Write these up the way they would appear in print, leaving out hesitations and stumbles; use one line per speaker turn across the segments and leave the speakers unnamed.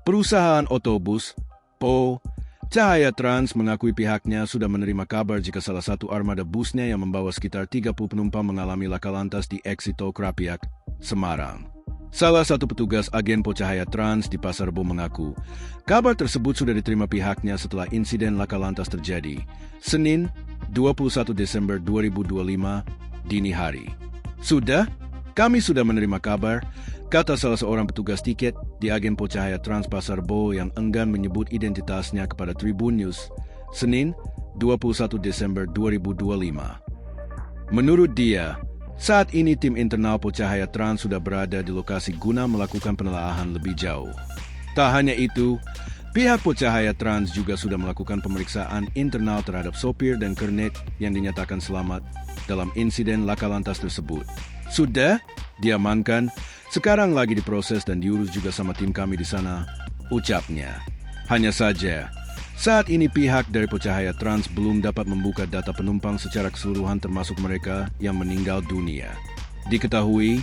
Perusahaan otobus, PO, Cahaya Trans mengakui pihaknya sudah menerima kabar jika salah satu armada busnya yang membawa sekitar 30 penumpang mengalami laka lantas di Exit Tol Krapiak, Semarang. Salah satu petugas agen PO Cahaya Trans di Pasar Rebo mengaku, kabar tersebut sudah diterima pihaknya setelah insiden laka lantas terjadi, Senin, 21 Desember 2025, dini hari. Kami sudah menerima kabar, kata salah seorang petugas tiket di agen PO Cahaya Trans Pasar Rebo yang enggan menyebut identitasnya kepada Tribun News, Senin, 21 Desember 2025. Menurut dia, saat ini tim internal PO Cahaya Trans sudah berada di lokasi guna melakukan penelaahan lebih jauh. Tak hanya itu, pihak PO Cahaya Trans juga sudah melakukan pemeriksaan internal terhadap sopir dan kernet yang dinyatakan selamat dalam insiden laka lantas tersebut. Sudah diamankan, sekarang lagi diproses dan diurus juga sama tim kami di sana, ucapnya. Hanya saja, saat ini pihak dari PO Cahaya Trans belum dapat membuka data penumpang secara keseluruhan termasuk mereka yang meninggal dunia. Diketahui,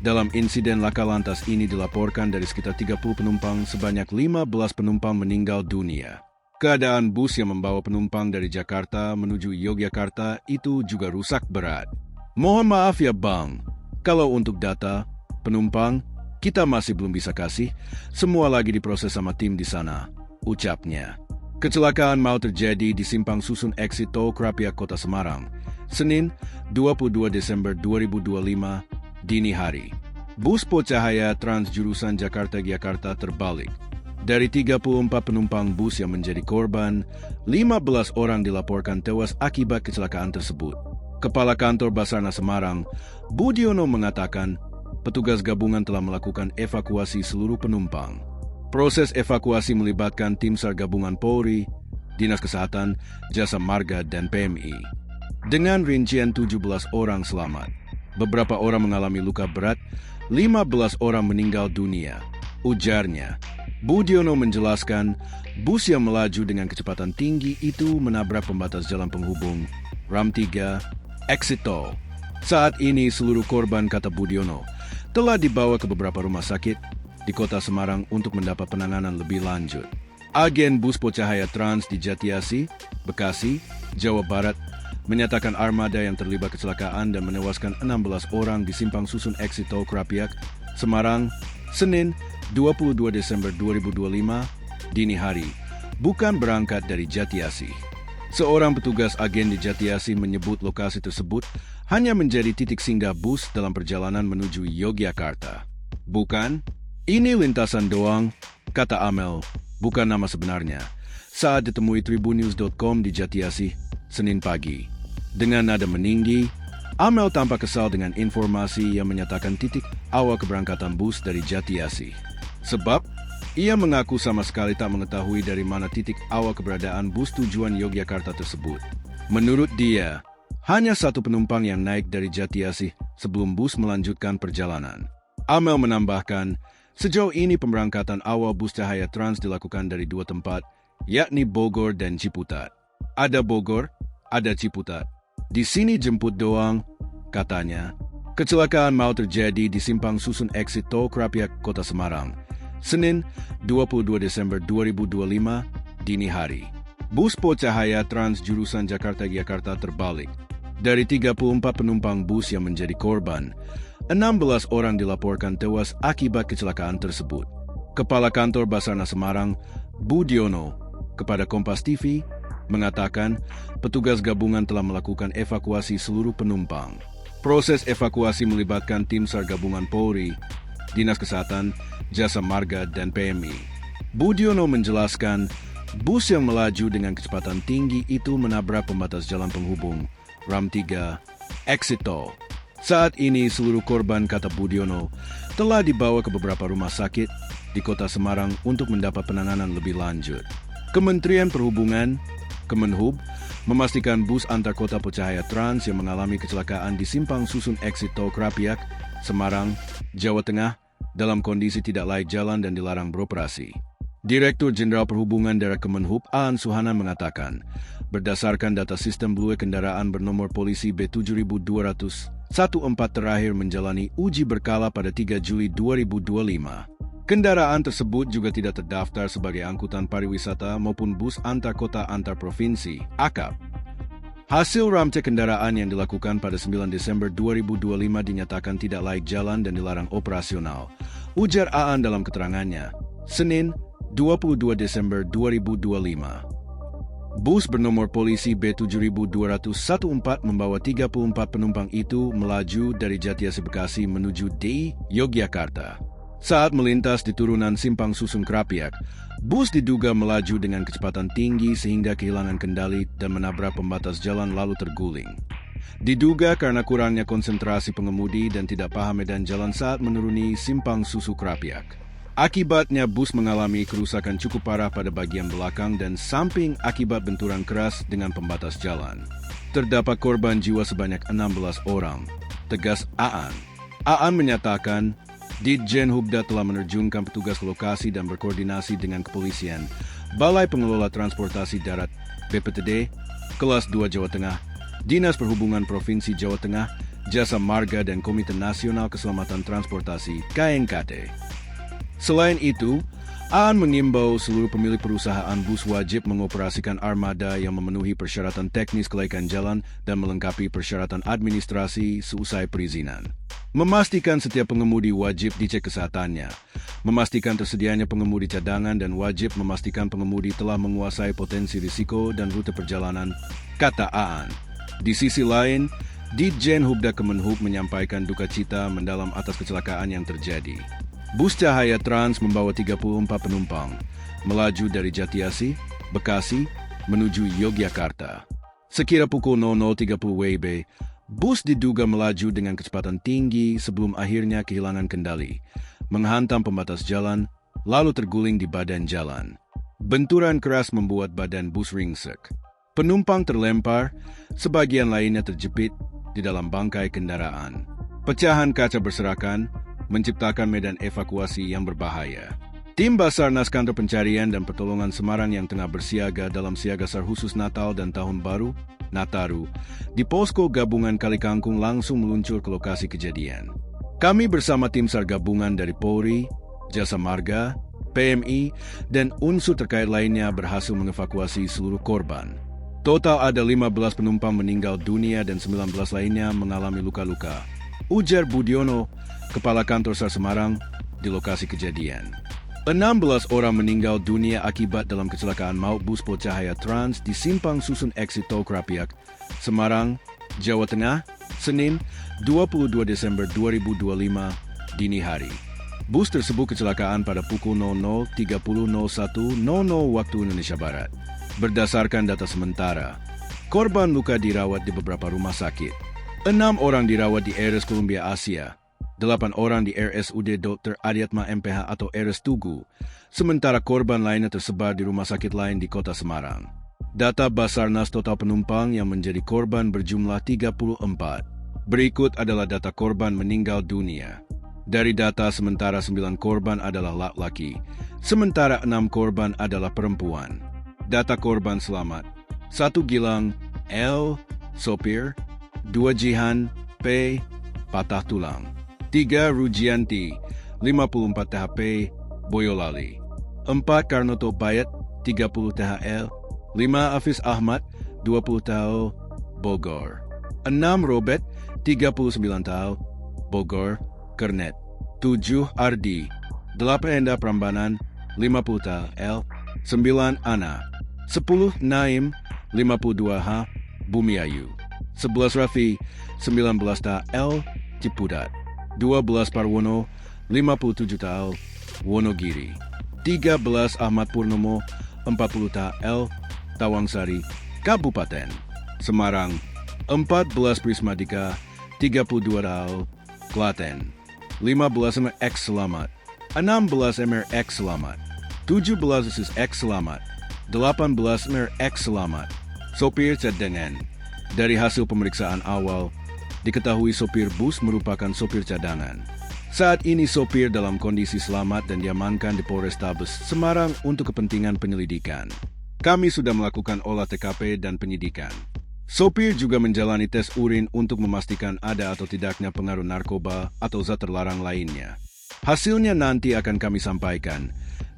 dalam insiden laka lantas ini dilaporkan dari sekitar 30 penumpang sebanyak 15 penumpang meninggal dunia. Keadaan bus yang membawa penumpang dari Jakarta menuju Yogyakarta itu juga rusak berat. Mohon maaf ya bang, kalau untuk data penumpang kita masih belum bisa kasih, semua lagi diproses sama tim di sana, ucapnya. Kecelakaan mau terjadi di Simpang Susun Exit Tol Krapiak Kota Semarang, Senin, 22 Desember 2025, dini hari. Bus PO Cahaya Trans jurusan Jakarta-Jakarta terbalik. Dari 34 penumpang bus yang menjadi korban, 15 orang dilaporkan tewas akibat kecelakaan tersebut. Kepala Kantor Basarnas Semarang, Budiono mengatakan, petugas gabungan telah melakukan evakuasi seluruh penumpang. Proses evakuasi melibatkan tim SAR gabungan Polri, Dinas Kesehatan, Jasa Marga, dan PMI. Dengan rincian 17 orang selamat. Beberapa orang mengalami luka berat, 15 orang meninggal dunia, ujarnya. Budiono menjelaskan, bus yang melaju dengan kecepatan tinggi itu menabrak pembatas jalan penghubung, Ram 3, Exit Tol. Saat ini seluruh korban, kata Budiono, telah dibawa ke beberapa rumah sakit di kota Semarang untuk mendapat penanganan lebih lanjut. Agen bus PO Cahaya Trans di Jatiasi, Bekasi, Jawa Barat, menyatakan armada yang terlibat kecelakaan dan menewaskan 16 orang di Simpang Susun Exit Tol Krapiak, Semarang, Senin, 22 Desember 2025, dini hari, bukan berangkat dari Jatiasi. Seorang petugas agen di Jatiasi menyebut lokasi tersebut hanya menjadi titik singgah bus dalam perjalanan menuju Yogyakarta. Bukan, ini lintasan doang, kata Amel, bukan nama sebenarnya, saat ditemui tribunnews.com di Jatiasi, Senin pagi. Dengan nada meninggi, Amel tampak kesal dengan informasi yang menyatakan titik awal keberangkatan bus dari Jatiasi. Sebab, ia mengaku sama sekali tak mengetahui dari mana titik awal keberadaan bus tujuan Yogyakarta tersebut. Menurut dia, hanya satu penumpang yang naik dari Jatiasi sebelum bus melanjutkan perjalanan. Amel menambahkan, sejauh ini pemberangkatan awal bus Cahaya Trans dilakukan dari dua tempat, yakni Bogor dan Ciputat. Ada Bogor, ada Ciputat. Di sini jemput doang, katanya. Kecelakaan mau terjadi di Simpang Susun Exit Tol Krapiak, Kota Semarang, Senin, 22 Desember 2025, dini hari. Bus PO Cahaya Trans jurusan Jakarta-Jakarta terbalik. Dari 34 penumpang bus yang menjadi korban, 16 orang dilaporkan tewas akibat kecelakaan tersebut. Kepala Kantor Basarnas Semarang, Budiono, kepada Kompas TV, mengatakan petugas gabungan telah melakukan evakuasi seluruh penumpang. Proses evakuasi melibatkan tim SAR gabungan Polri, Dinas Kesehatan, Jasa Marga, dan PMI. Budiono menjelaskan, bus yang melaju dengan kecepatan tinggi itu menabrak pembatas jalan penghubung, Ram 3, Exit Tol. Saat ini seluruh korban, kata Budiono, telah dibawa ke beberapa rumah sakit di kota Semarang untuk mendapat penanganan lebih lanjut. Kementerian Perhubungan, Kemenhub, memastikan bus antar kota PO Cahaya Trans yang mengalami kecelakaan di Simpang Susun Exit Tol Krapiak, Semarang, Jawa Tengah, dalam kondisi tidak layak jalan dan dilarang beroperasi. Direktur Jenderal Perhubungan Daerah Kemenhub, Aan Suhanan mengatakan, berdasarkan data sistem Blue kendaraan bernomor polisi B7214 terakhir menjalani uji berkala pada 3 Juli 2025. Kendaraan tersebut juga tidak terdaftar sebagai angkutan pariwisata maupun bus antar kota antar provinsi, AKAP. Hasil ramcek kendaraan yang dilakukan pada 9 Desember 2025 dinyatakan tidak layak jalan dan dilarang operasional, ujar Aan dalam keterangannya, Senin, 22 Desember 2025. Bus bernomor polisi B7214 membawa 34 penumpang itu melaju dari Jatiasi Bekasi menuju di Yogyakarta. Saat melintas di turunan Simpang Susun Krapiak, bus diduga melaju dengan kecepatan tinggi sehingga kehilangan kendali dan menabrak pembatas jalan lalu terguling. Diduga karena kurangnya konsentrasi pengemudi dan tidak paham medan jalan saat menuruni Simpang Susu Krapiak. Akibatnya bus mengalami kerusakan cukup parah pada bagian belakang dan samping akibat benturan keras dengan pembatas jalan. Terdapat korban jiwa sebanyak 16 orang, tegas Aan. Aan menyatakan, Ditjen Hubda telah menerjunkan petugas ke lokasi dan berkoordinasi dengan kepolisian, Balai Pengelola Transportasi Darat BPTD, Kelas 2 Jawa Tengah, Dinas Perhubungan Provinsi Jawa Tengah, Jasa Marga dan Komite Nasional Keselamatan Transportasi KNKT. Selain itu, Aan mengimbau seluruh pemilik perusahaan bus wajib mengoperasikan armada yang memenuhi persyaratan teknis kelaikan jalan dan melengkapi persyaratan administrasi seusai perizinan. Memastikan setiap pengemudi wajib dicek kesehatannya, memastikan tersedianya pengemudi cadangan dan wajib memastikan pengemudi telah menguasai potensi risiko dan rute perjalanan, kata Aan. Di sisi lain, Ditjen Hubda Kemenhub menyampaikan duka cita mendalam atas kecelakaan yang terjadi. Bus Cahaya Trans membawa 34 penumpang, melaju dari Jatiasi, Bekasi, menuju Yogyakarta. Sekira pukul 00.30 WIB, bus diduga melaju dengan kecepatan tinggi sebelum akhirnya kehilangan kendali, menghantam pembatas jalan, lalu terguling di badan jalan. Benturan keras membuat badan bus ringsek. Penumpang terlempar, sebagian lainnya terjepit di dalam bangkai kendaraan. Pecahan kaca berserakan, menciptakan medan evakuasi yang berbahaya. Tim Basarnas Kantor Pencarian dan Pertolongan Semarang yang tengah bersiaga dalam siaga SAR khusus Natal dan Tahun Baru, Nataru, di Posko Gabungan Kalikangkung langsung meluncur ke lokasi kejadian. Kami bersama tim SAR gabungan dari Polri, Jasa Marga, PMI, dan unsur terkait lainnya berhasil mengevakuasi seluruh korban. Total ada 15 penumpang meninggal dunia dan 19 lainnya mengalami luka-luka, ujar Budiono, Kepala Kantor SAR Semarang, di lokasi kejadian. 16 orang meninggal dunia akibat dalam kecelakaan maut bus Cahaya Trans di Simpang Susun Exit Tol Krapiak, Semarang, Jawa Tengah, Senin, 22 Desember 2025, dini hari. Bus tersebut kecelakaan pada pukul 00.30.01.00 waktu Indonesia Barat. Berdasarkan data sementara, korban luka dirawat di beberapa rumah sakit. 6 orang dirawat di RS Columbia Asia, 8 orang di RSUD Dr. Adiatma MPH atau RS Tugu, sementara korban lainnya tersebar di rumah sakit lain di kota Semarang. Data Basarnas total penumpang yang menjadi korban berjumlah 34. Berikut adalah data korban meninggal dunia. Dari data sementara 9 korban adalah laki-laki, sementara 6 korban adalah perempuan. Data korban selamat: 1 Gilang, L, sopir; 2 Jihan, P, patah tulang; 3 Rujianti, 54 THP, Boyolali; 4 Karnoto Bayat, 30 THL; 5 Hafiz Ahmad, 20 tahun, Bogor; 6 Robert, 39 tahun, Bogor, Kernet; 7 Ardi, 8 Enda Prambanan, 50 tahun, 9 Ana; 10 Naim, 52 H, Bumiayu; 11 Rafi, 19 tahun, Ciputat; 12 Parwono, 57 tahun, Wonogiri; 13 Ahmad Purnomo, 40 tahun, Tawangsari, Kabupaten Semarang; 14 Prismadika, 32 tahun, Klaten; 15 MRX Selamat, 16 MRX Selamat, 17 SSX Selamat, 18 MRX Selamat, sopir cadangan. Dari hasil pemeriksaan awal, diketahui sopir bus merupakan sopir cadangan. Saat ini sopir dalam kondisi selamat dan diamankan di Polrestabes Semarang untuk kepentingan penyelidikan. Kami sudah melakukan olah TKP dan penyidikan. Sopir juga menjalani tes urin untuk memastikan ada atau tidaknya pengaruh narkoba atau zat terlarang lainnya. Hasilnya nanti akan kami sampaikan.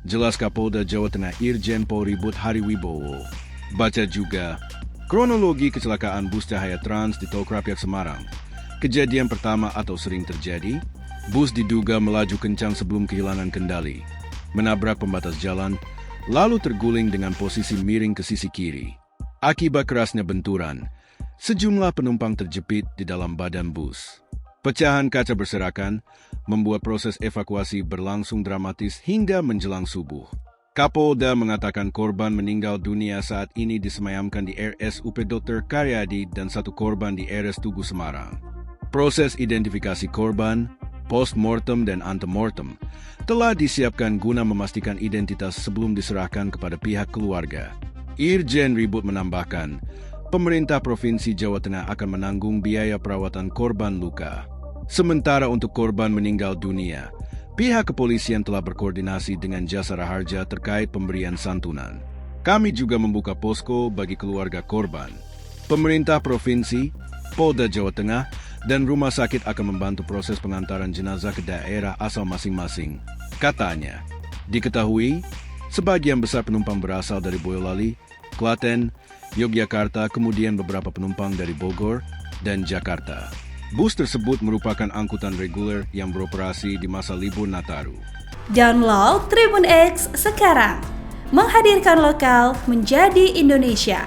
Jelas Kapolda Jawa Tengah Irjen Polri Bud Hariwibowo. Baca juga kronologi kecelakaan bus Cahaya Trans di Tol Krapiak Semarang. Kejadian pertama atau sering terjadi, bus diduga melaju kencang sebelum kehilangan kendali, menabrak pembatas jalan, lalu terguling dengan posisi miring ke sisi kiri. Akibat kerasnya benturan, sejumlah penumpang terjepit di dalam badan bus. Pecahan kaca berserakan, membuat proses evakuasi berlangsung dramatis hingga menjelang subuh. Kapolda mengatakan korban meninggal dunia saat ini disemayamkan di RSUP Dr. Karyadi dan satu korban di RS Tugu Semarang. Proses identifikasi korban, post-mortem dan antemortem telah disiapkan guna memastikan identitas sebelum diserahkan kepada pihak keluarga. Irjen Ribut menambahkan, pemerintah Provinsi Jawa Tengah akan menanggung biaya perawatan korban luka. Sementara untuk korban meninggal dunia, pihak kepolisian telah berkoordinasi dengan Jasara Harja terkait pemberian santunan. Kami juga membuka posko bagi keluarga korban. Pemerintah Provinsi, Polda Jawa Tengah, dan rumah sakit akan membantu proses pengantaran jenazah ke daerah asal masing-masing. Katanya, diketahui, sebagian besar penumpang berasal dari Boyolali, Klaten, Yogyakarta, kemudian beberapa penumpang dari Bogor dan Jakarta. Bus tersebut merupakan angkutan reguler yang beroperasi di masa libur Nataru.
Download Tribun X sekarang, menghadirkan lokal menjadi Indonesia.